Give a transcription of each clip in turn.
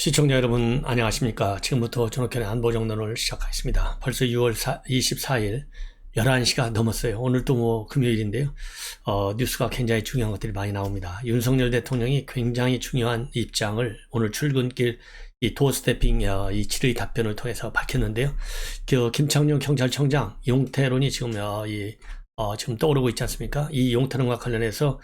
시청자 여러분 안녕하십니까. 지금부터 전학견의 안보정론을 시작하겠습니다. 벌써 6월 24일 11시가 넘었어요. 오늘 또 금요일인데요. 뉴스가 굉장히 중요한 것들이 많이 나옵니다. 윤석열 대통령이 굉장히 중요한 입장을 오늘 출근길 이 도어스태핑 이 질의 답변을 통해서 밝혔는데요. 김창룡 경찰청장 용태론이 지금 지금 떠오르고 있지 않습니까? 이 용태론과 관련해서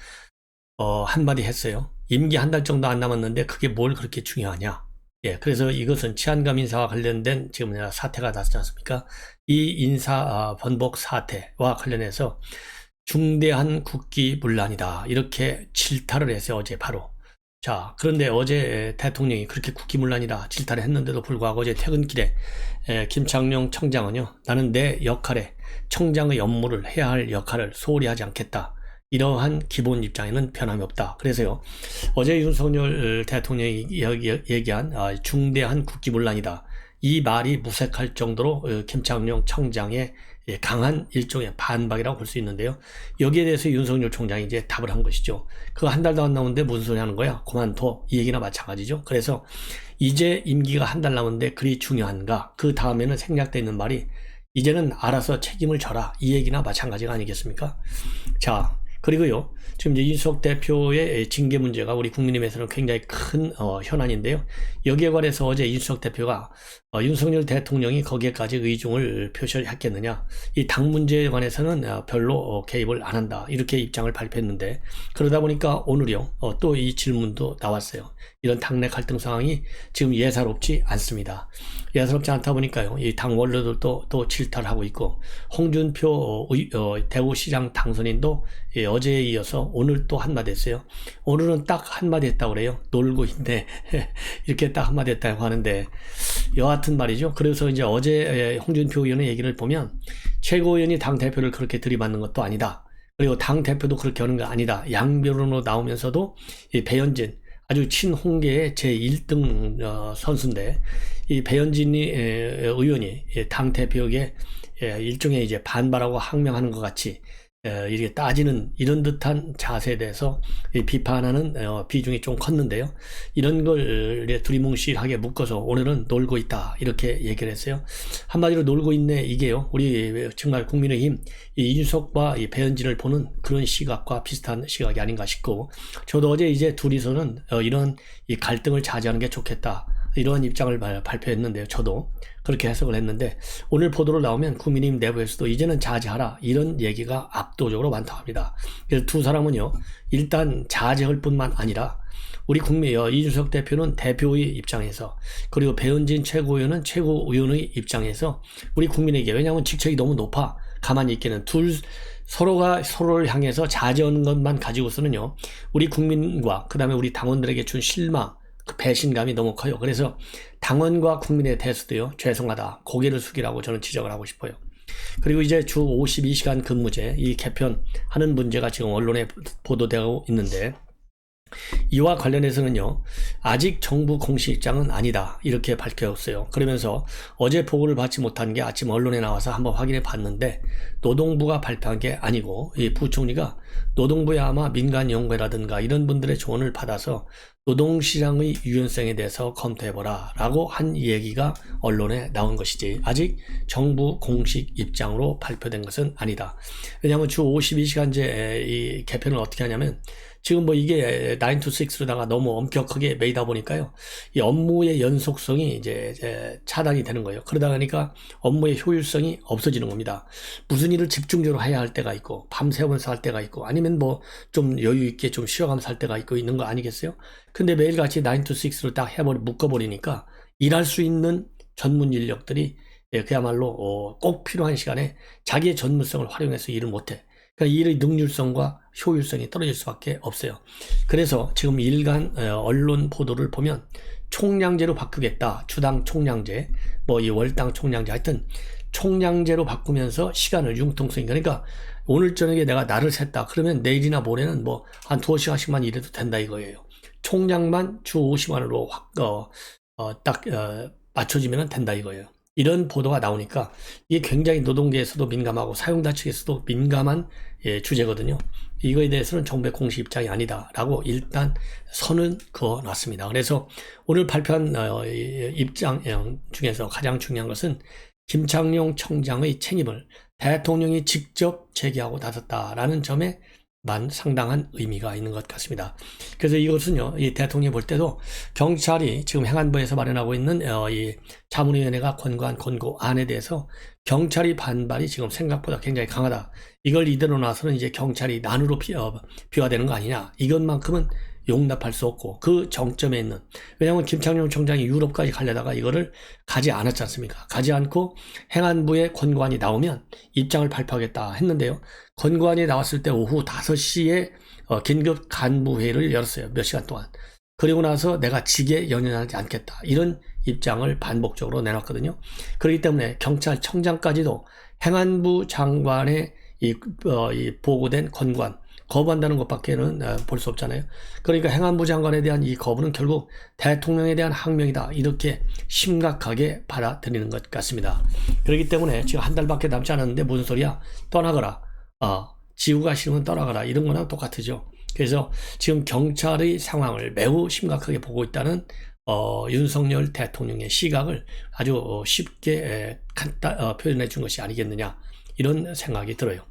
한마디 했어요. 임기 한 달 정도 안 남았는데 그게 뭘 그렇게 중요하냐. 예, 그래서 이것은 치안감 인사와 관련된 지금 사태가 났지 않습니까? 이 인사 번복 사태와 관련해서 중대한 국기문란이다. 이렇게 질타를 했어요, 어제 바로. 자, 그런데 어제 대통령이 그렇게 국기문란이다 질타를 했는데도 불구하고 어제 퇴근길에 김창룡 청장은요, 나는 내 역할에 청장의 업무를 해야 할 역할을 소홀히 하지 않겠다. 이러한 기본 입장에는 변함이 없다. 그래서요, 어제 윤석열 대통령이 얘기한 중대한 국기문란이다. 이 말이 무색할 정도로 김창룡 청장의 강한 일종의 반박이라고 볼 수 있는데요. 여기에 대해서 윤석열 총장이 이제 답을 한 것이죠. 그거 한 달도 안 남았는데 무슨 소리 하는 거야? 그만둬. 이 얘기나 마찬가지죠. 그래서 이제 임기가 한 달 남았는데 그리 중요한가? 그 다음에는 생략되어 있는 말이 이제는 알아서 책임을 져라. 이 얘기나 마찬가지가 아니겠습니까? 자, 그리고요, 지금 이제 이준석 대표의 징계 문제가 우리 국민의힘에서는 굉장히 큰 현안인데요. 여기에 관해서 어제 이준석 대표가 윤석열 대통령이 거기에까지 의중을 표시했겠느냐, 이 당 문제에 관해서는 별로 개입을 안 한다, 이렇게 입장을 발표했는데, 그러다 보니까 오늘요 또 이 질문도 나왔어요. 이런 당내 갈등 상황이 지금 예사롭지 않습니다. 예사롭지 않다 보니까요, 이 당 원로들도 또 질타를 하고 있고, 홍준표 대구시장 당선인도 어제에 이어서 오늘 또 한마디 했어요. 오늘은 딱 한마디 했다고 그래요. 놀고 있네. 이렇게 딱 한마디 했다고 하는데, 여하튼 말이죠. 그래서 이제 어제 홍준표 의원의 얘기를 보면, 최고위원이 당대표를 그렇게 들이받는 것도 아니다. 그리고 당대표도 그렇게 하는 거 아니다. 양변으로 나오면서도 이 배현진, 아주 친홍계의 제1등 선수인데, 이 배현진 의원이 당대표에게 일종의 이제 반발하고 항명하는 것 같이 이렇게 따지는 이런 듯한 자세에 대해서 비판하는 비중이 좀 컸는데요. 이런 걸 두리뭉실하게 묶어서 오늘은 놀고 있다, 이렇게 얘기를 했어요. 한마디로 놀고 있네, 이게요, 우리 정말 국민의힘 이준석과 이 배현진을 보는 그런 시각과 비슷한 시각이 아닌가 싶고, 저도 어제 이제 둘이서는 이런 이 갈등을 자제하는 게 좋겠다, 이러한 입장을 발표했는데요. 저도 그렇게 해석을 했는데, 오늘 보도로 나오면 국민의힘 내부에서도 이제는 자제하라, 이런 얘기가 압도적으로 많다고 합니다. 그래서 두 사람은요, 일단 자제할 뿐만 아니라 우리 이준석 대표는 대표의 입장에서, 그리고 배현진 최고위원은 최고위원의 입장에서 우리 국민에게, 왜냐하면 직책이 너무 높아 가만히 있기는, 서로가 서로를 향해서 자제하는 것만 가지고서는요, 우리 국민과 그 다음에 우리 당원들에게 준 실망, 그 배신감이 너무 커요. 그래서 당원과 국민에 대해서도요, 죄송하다, 고개를 숙이라고 저는 지적을 하고 싶어요. 그리고 이제 주 52시간 근무제 이 개편하는 문제가 지금 언론에 보도되고 있는데, 이와 관련해서는요, 아직 정부 공식 입장은 아니다, 이렇게 밝혔어요. 그러면서 어제 보고를 받지 못한 게 아침 언론에 나와서 한번 확인해 봤는데, 노동부가 발표한 게 아니고 이 부총리가 노동부에 아마 민간연구회라든가 이런 분들의 조언을 받아서 노동시장의 유연성에 대해서 검토해보라 라고 한 얘기가 언론에 나온 것이지, 아직 정부 공식 입장으로 발표된 것은 아니다. 왜냐하면 주 52시간제 이 개편을 어떻게 하냐면, 지금 이게 9 to 6로다가 너무 엄격하게 매이다 보니까요, 이 업무의 연속성이 이제 차단이 되는 거예요. 그러다 보니까 업무의 효율성이 없어지는 겁니다. 무슨 일을 집중적으로 해야 할 때가 있고, 밤새면서 할 때가 있고, 아니면 좀 여유 있게 좀 쉬어가면서 할 때가 있는 거 아니겠어요? 근데 매일같이 9 to 6로 딱 묶어버리니까 일할 수 있는 전문 인력들이 그야말로 꼭 필요한 시간에 자기의 전문성을 활용해서 일을 못해. 그러니까 일의 능률성과 효율성이 떨어질 수밖에 없어요. 그래서 지금 일간 언론 보도를 보면 총량제로 바꾸겠다, 주당 총량제, 이 월당 총량제, 하여튼 총량제로 바꾸면서 시간을 융통성, 그러니까 오늘 저녁에 내가 날을 샜다 그러면 내일이나 모레는 한 2시간씩만 일해도 된다, 이거예요. 총량만 주 50만으로 딱 맞춰지면 된다, 이거예요. 이런 보도가 나오니까 이게 굉장히 노동계에서도 민감하고 사용자 측에서도 민감한 주제거든요. 이거에 대해서는 정부의 공식 입장이 아니다라고 일단 선은 그어놨습니다. 그래서 오늘 발표한 입장 중에서 가장 중요한 것은 김창룡 청장의 책임을 대통령이 직접 제기하고 나섰다라는 점에 만 상당한 의미가 있는 것 같습니다. 그래서 이것은요, 이 대통령이 볼 때도 경찰이 지금 행안부에서 마련하고 있는 이 자문위원회가 권고한 권고안에 대해서 경찰이 반발이 지금 생각보다 굉장히 강하다. 이걸 이대로 놔서는 이제 경찰이 난으로 비화되는 거 아니냐. 이것만큼은 용납할 수 없고 그 정점에 있는, 왜냐하면 김창룡 총장이 유럽까지 가려다가 이거를 가지 않았지 않습니까? 가지 않고 행안부의 권고안이 나오면 입장을 발표하겠다 했는데요. 권고안이 나왔을 때 오후 5시에 긴급 간부회의를 열었어요. 몇 시간 동안. 그리고 나서 내가 직에 연연하지 않겠다, 이런 입장을 반복적으로 내놨거든요. 그렇기 때문에 경찰청장까지도 행안부 장관의 이 보고된 권고안 거부한다는 것밖에는 볼 수 없잖아요. 그러니까 행안부 장관에 대한 이 거부는 결국 대통령에 대한 항명이다, 이렇게 심각하게 받아들이는 것 같습니다. 그렇기 때문에 지금 한 달밖에 남지 않았는데 무슨 소리야, 떠나거라, 지우가 싫으면 떠나거라, 이런 거랑 똑같으죠. 그래서 지금 경찰의 상황을 매우 심각하게 보고 있다는 윤석열 대통령의 시각을 아주 쉽게 표현해 준 것이 아니겠느냐, 이런 생각이 들어요.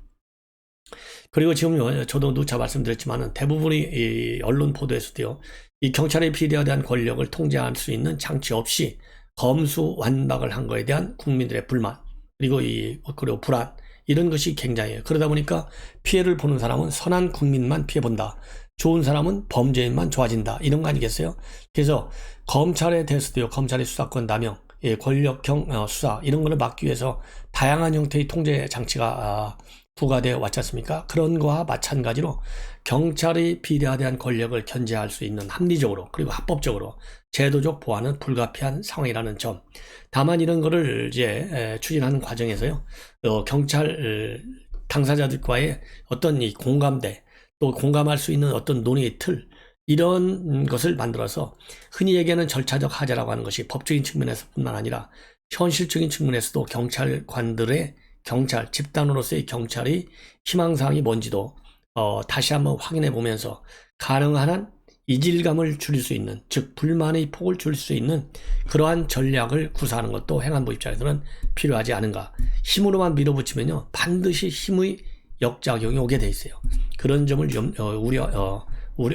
그리고 지금요, 저도 누차 말씀드렸지만 대부분의 이 언론 보도에서도요, 이 경찰의 비리에 대한 권력을 통제할 수 있는 장치 없이 검수완박을 한 거에 대한 국민들의 불만, 그리고 불안, 이런 것이 굉장해요. 그러다 보니까 피해를 보는 사람은 선한 국민만 피해본다, 좋은 사람은 범죄인만 좋아진다, 이런 거 아니겠어요? 그래서 검찰에 대해서도요, 검찰의 수사권 남용, 권력형 수사, 이런 거를 막기 위해서 다양한 형태의 통제 장치가 부과되어 왔지 않습니까? 그런 거와 마찬가지로 경찰의 비리에 대한 권력을 견제할 수 있는 합리적으로 그리고 합법적으로 제도적 보완은 불가피한 상황이라는 점. 다만 이런 거를 이제 추진하는 과정에서요, 경찰 당사자들과의 어떤 이 공감대, 또 공감할 수 있는 어떤 논의의 틀, 이런 것을 만들어서 흔히 얘기하는 절차적 하자라고 하는 것이 법적인 측면에서뿐만 아니라 현실적인 측면에서도 경찰관들의 집단으로서의 경찰의 희망사항이 뭔지도 다시 한번 확인해 보면서 가능한 한 이질감을 줄일 수 있는, 즉 불만의 폭을 줄일 수 있는 그러한 전략을 구사하는 것도 행안부 입장에서는 필요하지 않은가. 힘으로만 밀어붙이면요, 반드시 힘의 역작용이 오게 돼 있어요. 그런 점을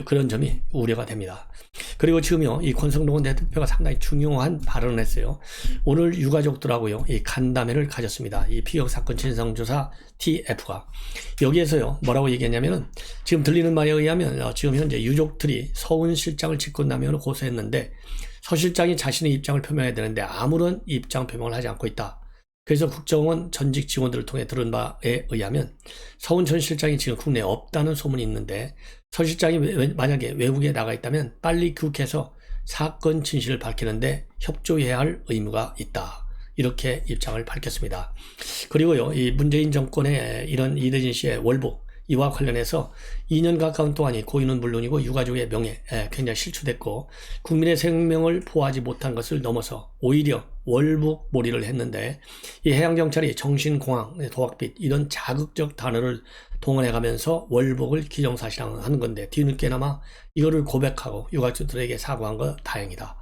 그런 점이 우려가 됩니다. 그리고 지금요, 이 권성동 대표가 상당히 중요한 발언을 했어요. 오늘 유가족들하고요, 이 간담회를 가졌습니다. 이 피격사건 진상조사 TF가. 여기에서요, 뭐라고 얘기했냐면은, 지금 들리는 말에 의하면, 지금 현재 유족들이 서훈 실장을 직권남용으로 고소했는데, 서 실장이 자신의 입장을 표명해야 되는데, 아무런 입장 표명을 하지 않고 있다. 그래서 국정원 전직 직원들을 통해 들은 바에 의하면, 서훈 전 실장이 지금 국내에 없다는 소문이 있는데, 서 실장이 만약에 외국에 나가 있다면 빨리 귀국해서 사건 진실을 밝히는데 협조해야 할 의무가 있다, 이렇게 입장을 밝혔습니다. 그리고요, 이 문재인 정권의 이런 이대진 씨의 월북, 이와 관련해서 2년 가까운 동안이 고인은 물론이고 유가족의 명예 굉장히 실추됐고 국민의 생명을 보호하지 못한 것을 넘어서 오히려 월북몰이를 했는데, 이 해양경찰이 정신공황, 도학빛, 이런 자극적 단어를 동원해가면서 월북을 기정사실화하는 건데, 뒤늦게나마 이거를 고백하고 유가족들에게 사과한 거 다행이다.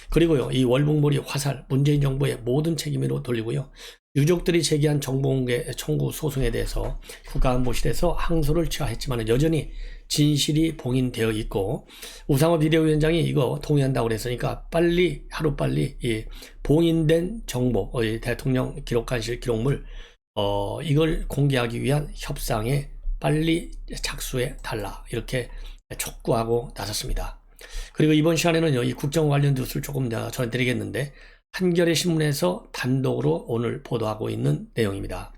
그리고요, 이 월북몰이 화살, 문재인 정부의 모든 책임으로 돌리고요, 유족들이 제기한 정보공개 청구 소송에 대해서 국가안보실에서 항소를 취하했지만 여전히 진실이 봉인되어 있고, 우상호 비대위원장이 이거 동의한다고 그랬으니까 하루빨리 이 봉인된 정보, 대통령 기록관실 기록물, 이걸 공개하기 위한 협상에 빨리 착수해 달라, 이렇게 촉구하고 나섰습니다. 그리고 이번 시간에는요, 이 국정 관련 뉴스를 조금 전해드리겠는데, 한겨레 신문에서 단독으로 오늘 보도하고 있는 내용입니다.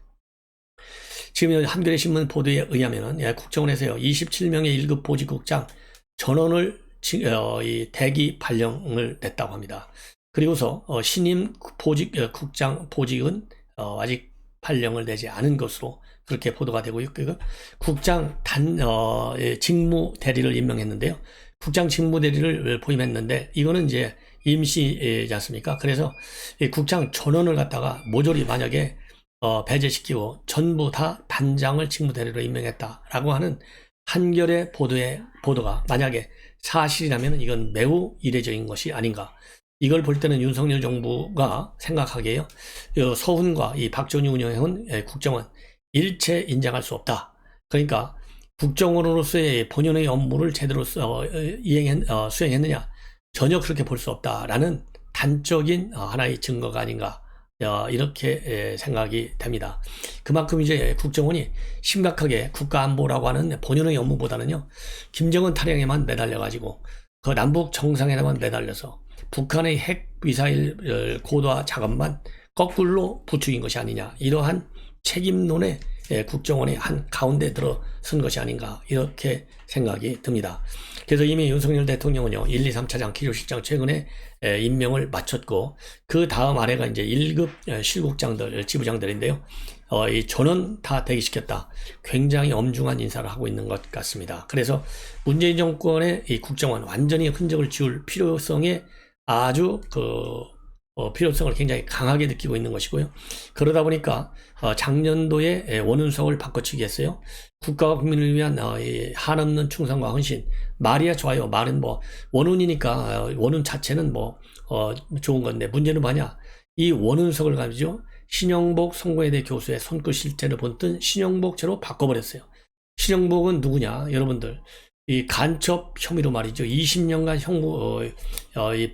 지금 한겨레 신문 보도에 의하면 국정원에서요, 27명의 1급 보직국장 전원을 대기 발령을 냈다고 합니다. 그리고서 신임 국장 보직은 아직 발령을 내지 않은 것으로 그렇게 보도가 되고 있고요. 국장 직무 대리를 임명했는데요. 국장 직무 대리를 부임했는데 이거는 이제 임시지 않습니까? 그래서 이 국장 전원을 갖다가 모조리 만약에 배제시키고 전부 다 단장을 직무 대리로 임명했다라고 하는 한겨레 보도가 만약에 사실이라면 이건 매우 이례적인 것이 아닌가. 이걸 볼 때는 윤석열 정부가 생각하기에요. 서훈과 이 박정희 운영해온 국정원 일체 인정할 수 없다. 그러니까 국정원으로서의 본연의 업무를 제대로 수행했느냐? 전혀 그렇게 볼 수 없다라는 단적인 하나의 증거가 아닌가. 이렇게 생각이 됩니다. 그만큼 이제 국정원이 심각하게 국가안보라고 하는 본연의 업무보다는요, 김정은 타령에만 매달려가지고 그 남북 정상회담만 매달려서 북한의 핵 미사일 고도화 작업만 거꾸로 부추긴 것이 아니냐, 이러한 책임론에 국정원이 한 가운데 들어선 것이 아닌가, 이렇게 생각이 듭니다. 그래서 이미 윤석열 대통령은요, 1, 2, 3차장 기조실장 최근에 임명을 마쳤고, 그 다음 아래가 이제 1급 실국장들, 지부장들인데요. 이 전원 다 대기시켰다. 굉장히 엄중한 인사를 하고 있는 것 같습니다. 그래서 문재인 정권의 이 국정원 완전히 흔적을 지울 필요성에 아주 필요성을 굉장히 강하게 느끼고 있는 것이고요. 그러다 보니까 작년도에 원훈석을 바꿔치기 했어요. 국가와 국민을 위한 한없는 충성과 헌신. 말이야 좋아요. 말은 뭐 원훈이니까 원훈 자체는 뭐 좋은 건데, 문제는 뭐냐, 이 원훈석을 가지고 신영복 성공회대 교수의 손끝 실체를 본뜬 신영복죄로 바꿔버렸어요. 신영복은 누구냐, 여러분들, 이 간첩 혐의로 말이죠. 20년간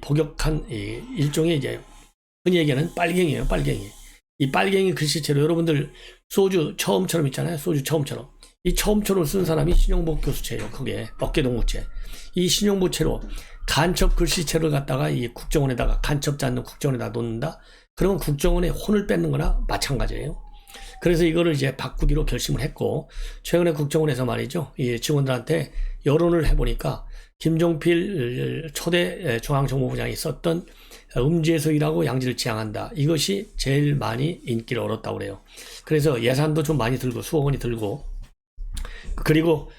복역한 일종의 이제 흔히 얘기하는 빨갱이에요, 빨갱이. 이 빨갱이 글씨체로 여러분들 소주 처음처럼 있잖아요. 소주 처음처럼. 이 처음처럼 쓴 사람이 신영복 교수체예요. 그게 어깨동무체. 이 신영복체로 간첩 글씨체를 갖다가 이 국정원에다가 간첩지 않는 국정원에다 놓는다. 그러면 국정원에 혼을 뺏는 거나 마찬가지예요. 그래서 이거를 이제 바꾸기로 결심을 했고, 최근에 국정원에서 말이죠, 이 직원들한테 여론을 해보니까 김종필 초대 중앙정보부장이 썼던 음지에서 일하고 양지를 지향한다, 이것이 제일 많이 인기를 얻었다고 그래요. 그래서 예산도 좀 많이 들고 수억 원이 들고, 그리고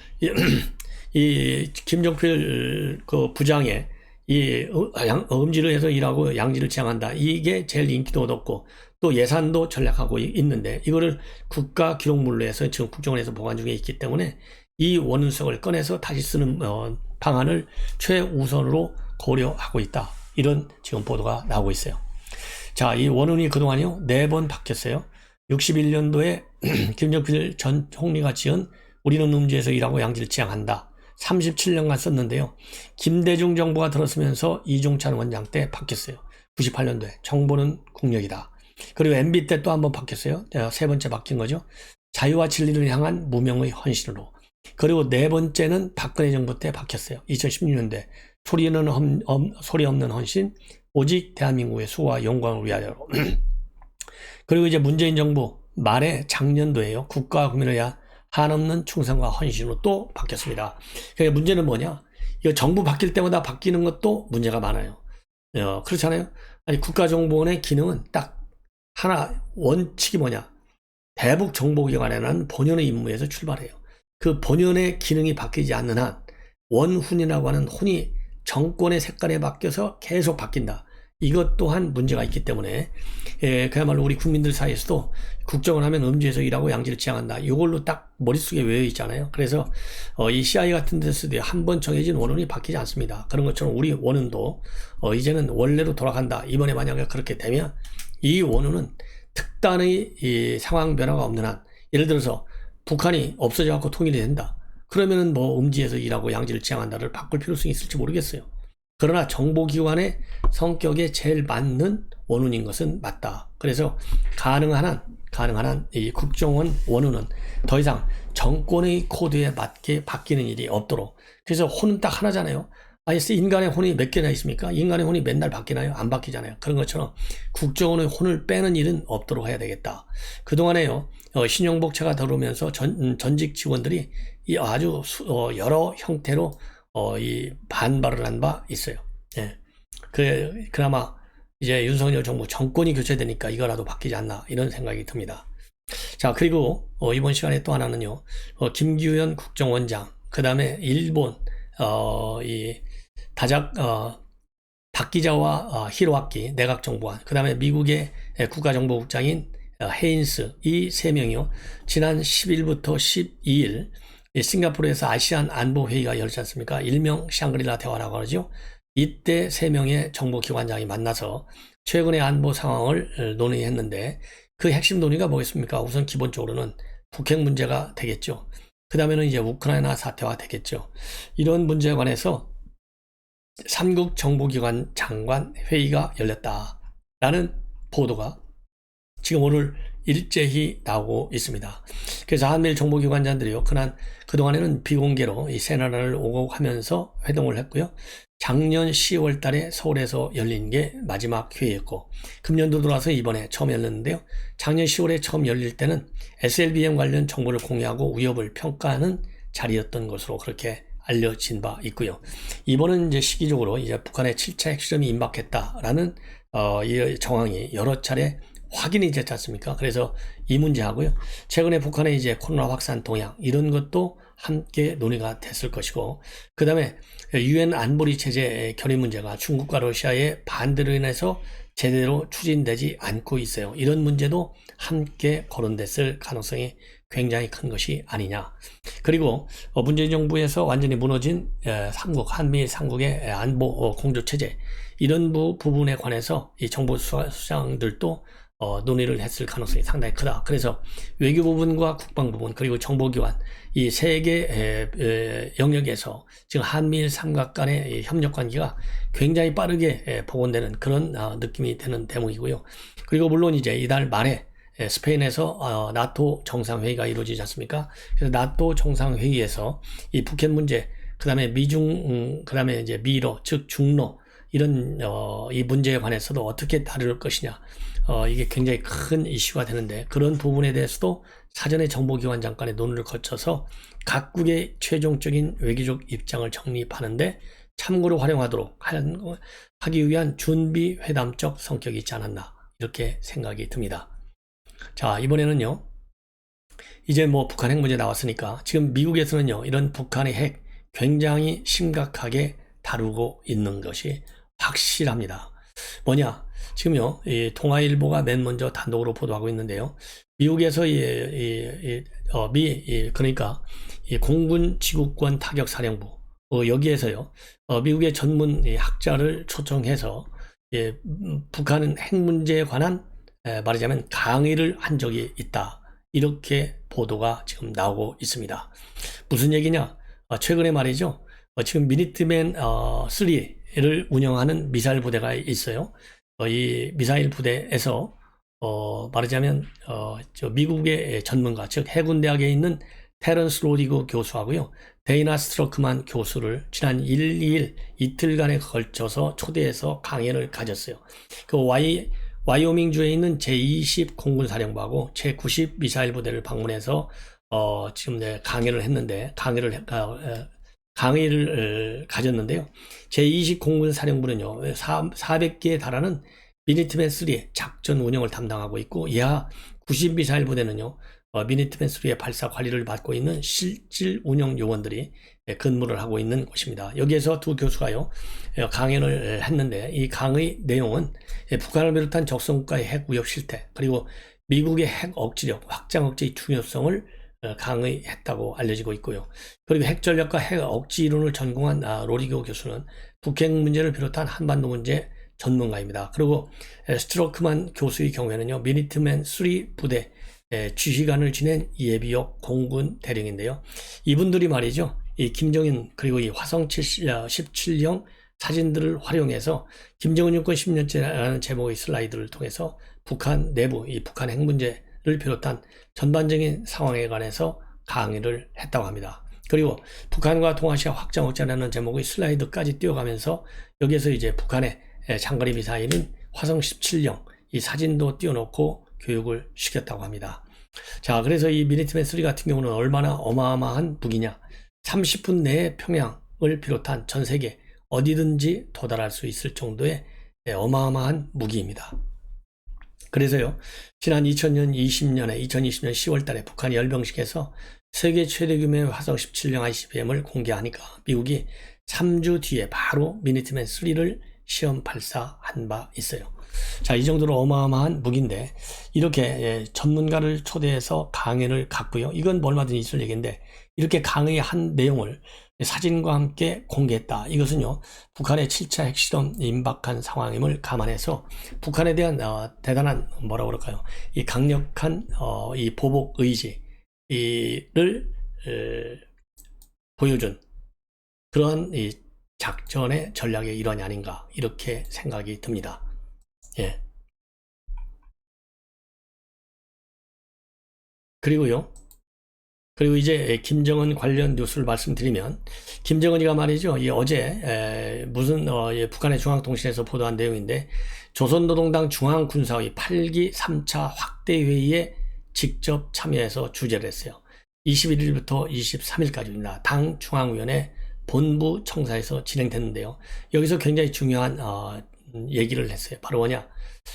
이 김종필 그 부장의 이 음지를 해서 일하고 양지를 지향한다, 이게 제일 인기도 얻었고 또 예산도 절약하고 있는데, 이거를 국가 기록물로 해서 지금 국정원에서 보관 중에 있기 때문에 이 원훈석을 꺼내서 다시 쓰는 방안을 최우선으로 고려하고 있다, 이런 지금 보도가 나오고 있어요. 자, 이 원훈이 그동안요 4번 바뀌었어요. 61년도에 김정필 전 총리가 지은 우리는 음지에서 일하고 양지를 지향한다, 37년간 썼는데요. 김대중 정부가 들었으면서 이종찬 원장 때 바뀌었어요. 98년도에 정보는 국력이다. 그리고 MB 때 또 한번 바뀌었어요. 3번째 바뀐 거죠. 자유와 진리를 향한 무명의 헌신으로. 그리고 4번째는 박근혜 정부 때 바뀌었어요. 2016년도에 소리 없는 헌신, 오직 대한민국의 수호와 영광을 위하여로. 그리고 이제 문재인 정부 말에 작년도에요. 국가와 국민을 위한 한없는 충성과 헌신으로 또 바뀌었습니다. 그러니까 문제는 뭐냐? 이거 정부 바뀔 때마다 바뀌는 것도 문제가 많아요. 그렇잖아요? 아니, 국가정보원의 기능은 딱 하나, 원칙이 뭐냐? 대북 정보기관에는 본연의 임무에서 출발해요. 그 본연의 기능이 바뀌지 않는 한 원훈이라고 하는 혼이 정권의 색깔에 바뀌어서 계속 바뀐다. 이것 또한 문제가 있기 때문에 그야말로 우리 국민들 사이에서도 국정을 하면 음지에서 일하고 양지를 지향한다, 이걸로 딱 머릿속에 외워 있잖아요. 그래서 이 CIA 같은 데서도 한번 정해진 원훈이 바뀌지 않습니다. 그런 것처럼 우리 원훈도 이제는 원래로 돌아간다. 이번에 만약에 그렇게 되면 이 원훈은 특단의 이 상황 변화가 없는 한, 예를 들어서 북한이 없어져 갖고 통일이 된다, 그러면은 뭐 음지에서 일하고 양지를 지향한다를 바꿀 필요성이 있을지 모르겠어요. 그러나 정보기관의 성격에 제일 맞는 원훈인 것은 맞다. 그래서 가능한 한 이 국정원 원훈은 더 이상 정권의 코드에 맞게 바뀌는 일이 없도록. 그래서 혼은 딱 하나잖아요. 아니, 인간의 혼이 몇 개나 있습니까? 인간의 혼이 맨날 바뀌나요? 안 바뀌잖아요. 그런 것처럼 국정원의 혼을 빼는 일은 없도록 해야 되겠다. 그동안에요, 신용복체가 들어오면서 전직 직원들이 아주 여러 형태로 이 반발을 한 바 있어요. 예. 그나마 이제 윤석열 정부 정권이 교체되니까 이거라도 바뀌지 않나, 이런 생각이 듭니다. 자, 그리고 이번 시간에 또 하나는요, 김규현 국정원장, 그 다음에 일본 이 박기자와 히로아키 내각정보관, 그 다음에 미국의 국가정보국장인 헤인스, 이 3명이요 지난 10일부터 12일 이 싱가포르에서 아시안 안보회의가 열지 않습니까? 일명 샹그릴라 대화라고 하죠. 이때 3명의 정보기관장이 만나서 최근의 안보 상황을 논의했는데 그 핵심 논의가 뭐겠습니까? 우선 기본적으로는 북핵 문제가 되겠죠. 그 다음에는 이제 우크라이나 사태가 되겠죠. 이런 문제에 관해서 3국 정보기관 장관 회의가 열렸다라는 보도가 지금 오늘 일제히 나오고 있습니다. 그래서 한미일 정보기관장들이요, 그동안에는 비공개로 이 세나라를 오고 하면서 회동을 했고요. 작년 10월 달에 서울에서 열린 게 마지막 회의였고, 금년도 들어와서 이번에 처음 열렸는데요. 작년 10월에 처음 열릴 때는 SLBM 관련 정보를 공유하고 위협을 평가하는 자리였던 것으로 그렇게 알려진 바 있고요. 이번은 이제 시기적으로 이제 북한의 7차 핵실험이 임박했다라는 이 정황이 여러 차례 확인이 됐지 않습니까? 그래서 이 문제하고요. 최근에 북한의 이제 코로나 확산 동향 이런 것도 함께 논의가 됐을 것이고, 그 다음에 유엔 안보리 체제 결의 문제가 중국과 러시아의 반대로 인해서 제대로 추진되지 않고 있어요. 이런 문제도 함께 거론됐을 가능성이 굉장히 큰 것이 아니냐. 그리고 문재인 정부에서 완전히 무너진 한미일 3국의 안보 공조 체제 이런 부분에 관해서 이 정보 수장들도 논의를 했을 가능성이 상당히 크다. 그래서 외교 부분과 국방 부분 그리고 정보기관 이 세 개 영역에서 지금 한미일 삼각 간의 협력 관계가 굉장히 빠르게 복원되는 그런 느낌이 되는 대목이고요. 그리고 물론 이제 이달 말에 스페인에서 나토 정상회의가 이루어지지 않습니까? 그래서 나토 정상회의에서 이 북핵 문제, 그 다음에 미중, 그 다음에 이제 미러, 즉 중러 이런 이 문제에 관해서도 어떻게 다룰 것이냐. 이게 굉장히 큰 이슈가 되는데 그런 부분에 대해서도 사전에 정보기관 간의 논의를 거쳐서 각국의 최종적인 외교적 입장을 정립하는데 참고로 활용하도록 하기 위한 준비 회담적 성격이 있지 않았나 이렇게 생각이 듭니다. 자, 이번에는요. 이제 뭐 북한 핵 문제 나왔으니까 지금 미국에서는요. 이런 북한의 핵 굉장히 심각하게 다루고 있는 것이 확실합니다. 뭐냐? 지금요, 이 통화일보가 맨 먼저 단독으로 보도하고 있는데요. 미국에서 그러니까 이 공군 지구권 타격 사령부 여기에서요, 미국의 전문 학자를 초청해서 북한 핵 문제에 관한 말하자면 강의를 한 적이 있다. 이렇게 보도가 지금 나오고 있습니다. 무슨 얘기냐? 최근에 말이죠. 지금 미니트맨 3를 운영하는 미사일 부대가 있어요. 이 미사일 부대에서 말하자면 미국의 전문가, 즉 해군대학에 있는 테런스 로디그 교수하고요, 데이나 스트러크만 교수를 지난 1, 2일 이틀간에 걸쳐서 초대해서 강연을 가졌어요. 그 와이오밍주에 있는 제20 공군사령부하고 제90 미사일 부대를 방문해서 지금 강연을 했는데 강의를 가졌는데요. 제20 공군사령부는요, 400개에 달하는 미니트맨 3의 작전 운영을 담당하고 있고, 이하 90 미사일 부대는요, 미니트맨 3의 발사 관리를 맡고 있는 실질 운영 요원들이 근무를 하고 있는 곳입니다. 여기에서 두 교수가요, 강연을 했는데, 이 강의 내용은 북한을 비롯한 적성국가의 핵 위협 실태, 그리고 미국의 핵 억지력, 확장 억제의 중요성을 강의했다고 알려지고 있고요. 그리고 핵전략과 핵 억지 이론을 전공한 로리교 교수는 북핵 문제를 비롯한 한반도 문제 전문가입니다. 그리고 스트로크만 교수의 경우에는요, 미니트맨 3 부대 지휘관을 지낸 예비역 공군 대령인데요. 이분들이 말이죠, 이 김정인 그리고 이 화성 17형 사진들을 활용해서 김정은 정권 10년째라는 제목의 슬라이드를 통해서 북한 내부, 이 북한 핵 문제를 비롯한 전반적인 상황에 관해서 강의를 했다고 합니다. 그리고 북한과 동아시아 확장 억제라는 제목의 슬라이드까지 띄워가면서 여기에서 이제 북한의 장거리 미사일인 화성 17형 이 사진도 띄워놓고 교육을 시켰다고 합니다. 자, 그래서 이 미니트맨 3 같은 경우는 얼마나 어마어마한 무기냐. 30분 내에 평양을 비롯한 전 세계 어디든지 도달할 수 있을 정도의 어마어마한 무기입니다. 그래서요, 지난 2020년 10월 달에 북한이 열병식에서 세계 최대 규모의 화성 17형 ICBM을 공개하니까 미국이 3주 뒤에 바로 미니트맨 3를 시험 발사한 한 바 있어요. 자, 이 정도로 어마어마한 무기인데 이렇게 전문가를 초대해서 강연을 갖고요. 이건 뭐 얼마든지 있을 얘기인데 이렇게 강의한 내용을 사진과 함께 공개했다. 이것은요, 북한의 7차 핵실험 임박한 상황임을 감안해서 북한에 대한 대단한 뭐라고 그럴까요? 이 강력한 이 보복 의지를 보여준 그러한 이 작전의 전략의 일환이 아닌가 이렇게 생각이 듭니다. 예. 그리고 이제 김정은 관련 뉴스를 말씀드리면 김정은이가 말이죠. 이 어제 무슨 북한의 중앙통신에서 보도한 내용인데 조선노동당 중앙군사위 8기 3차 확대회의에 직접 참여해서 주재를 했어요. 21일부터 23일까지입니다. 당 중앙위원회 본부 청사에서 진행됐는데요. 여기서 굉장히 중요한 얘기를 했어요. 바로 뭐냐?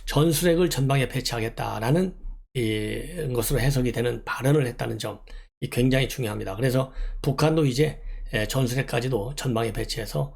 전술핵을 전방에 배치하겠다라는 것으로 해석이 되는 발언을 했다는 점, 이 굉장히 중요합니다. 그래서 북한도 이제 전술핵까지도 전방에 배치해서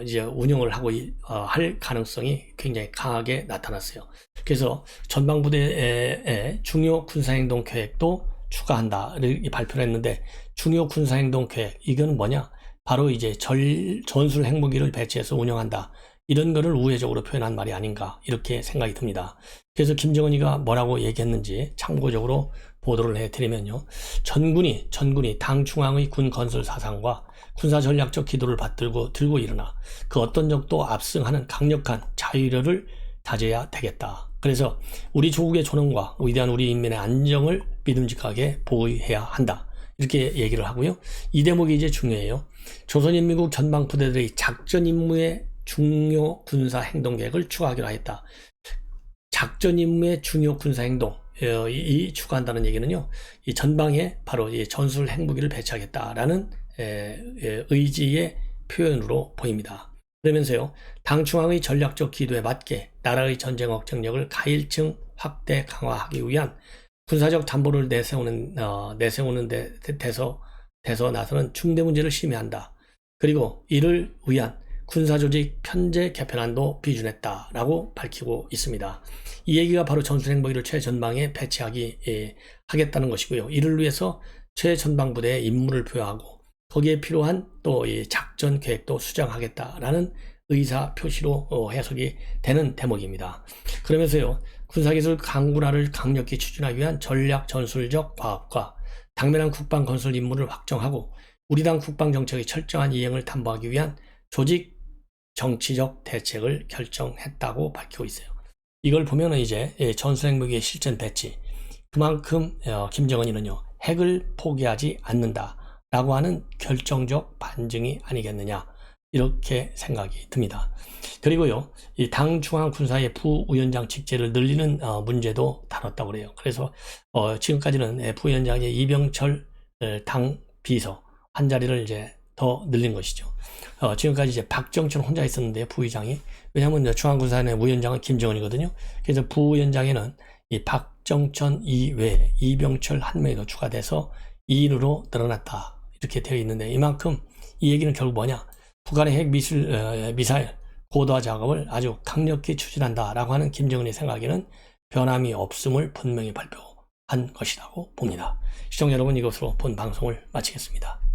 이제 운영을 하고 할 가능성이 굉장히 강하게 나타났어요. 그래서 전방부대의 중요 군사행동 계획도 추가한다 이 발표를 했는데, 중요 군사행동 계획 이건 뭐냐? 바로 이제 전술 핵무기를 배치해서 운영한다. 이런 거를 우회적으로 표현한 말이 아닌가 이렇게 생각이 듭니다. 그래서 김정은이가 뭐라고 얘기했는지 참고적으로 보도를 해드리면요. 전군이 당 중앙의 군 건설 사상과 군사 전략적 기도를 들고 일어나 그 어떤 적도 압승하는 강력한 자유를 다져야 되겠다. 그래서 우리 조국의 존엄과 위대한 우리 인민의 안정을 믿음직하게 보호해야 한다. 이렇게 얘기를 하고요. 이 대목이 이제 중요해요. 조선인민국 전방부대들의 작전 임무의 중요 군사 행동 계획을 추가하기로 했다. 작전 임무의 중요 군사 행동 이 추가한다는 얘기는요, 이 전방에 바로 이 전술 핵무기를 배치하겠다라는 의지의 표현으로 보입니다. 그러면서요, 당 중앙의 전략적 기도에 맞게 나라의 전쟁 억정력을 가일층 확대 강화하기 위한 군사적 담보를 내세우는 데서 나서는 중대 문제를 심의한다. 그리고 이를 위한 군사조직 편제 개편안도 비준했다라고 밝히고 있습니다. 이 얘기가 바로 전술핵무기를 최전방에 하겠다는 것이고요. 이를 위해서 최전방부대의 임무를 부여하고 거기에 필요한 또 이 작전 계획도 수정하겠다라는 의사 표시로 해석이 되는 대목입니다. 그러면서요, 군사기술 강군화를 강력히 추진하기 위한 전략 전술적 과학과 당면한 국방 건설 임무를 확정하고 우리 당 국방 정책의 철저한 이행을 담보하기 위한 조직 정치적 대책을 결정했다고 밝히고 있어요. 이걸 보면은 이제 전술핵무기의 실전 배치, 그만큼 김정은이는요, 핵을 포기하지 않는다라고 하는 결정적 반증이 아니겠느냐 이렇게 생각이 듭니다. 그리고요, 이 당 중앙 군사의 부위원장 직제를 늘리는 문제도 다뤘다고 그래요. 그래서 지금까지는 부위원장의 이병철 당 비서 한 자리를 이제 더 늘린 것이죠. 지금까지 이제 박정천 혼자 있었는데요, 부위장이. 왜냐하면 중앙군사위원회 위원장은 김정은이거든요. 그래서 부위원장에는 이 박정천 이외에 이병철 한 명이 더 추가돼서 2인으로 늘어났다. 이렇게 되어 있는데, 이만큼 이 얘기는 결국 뭐냐? 북한의 핵 미사일 고도화 작업을 아주 강력히 추진한다라고 하는 김정은의 생각에는 변함이 없음을 분명히 발표한 것이라고 봅니다. 시청자 여러분, 이것으로 본 방송을 마치겠습니다.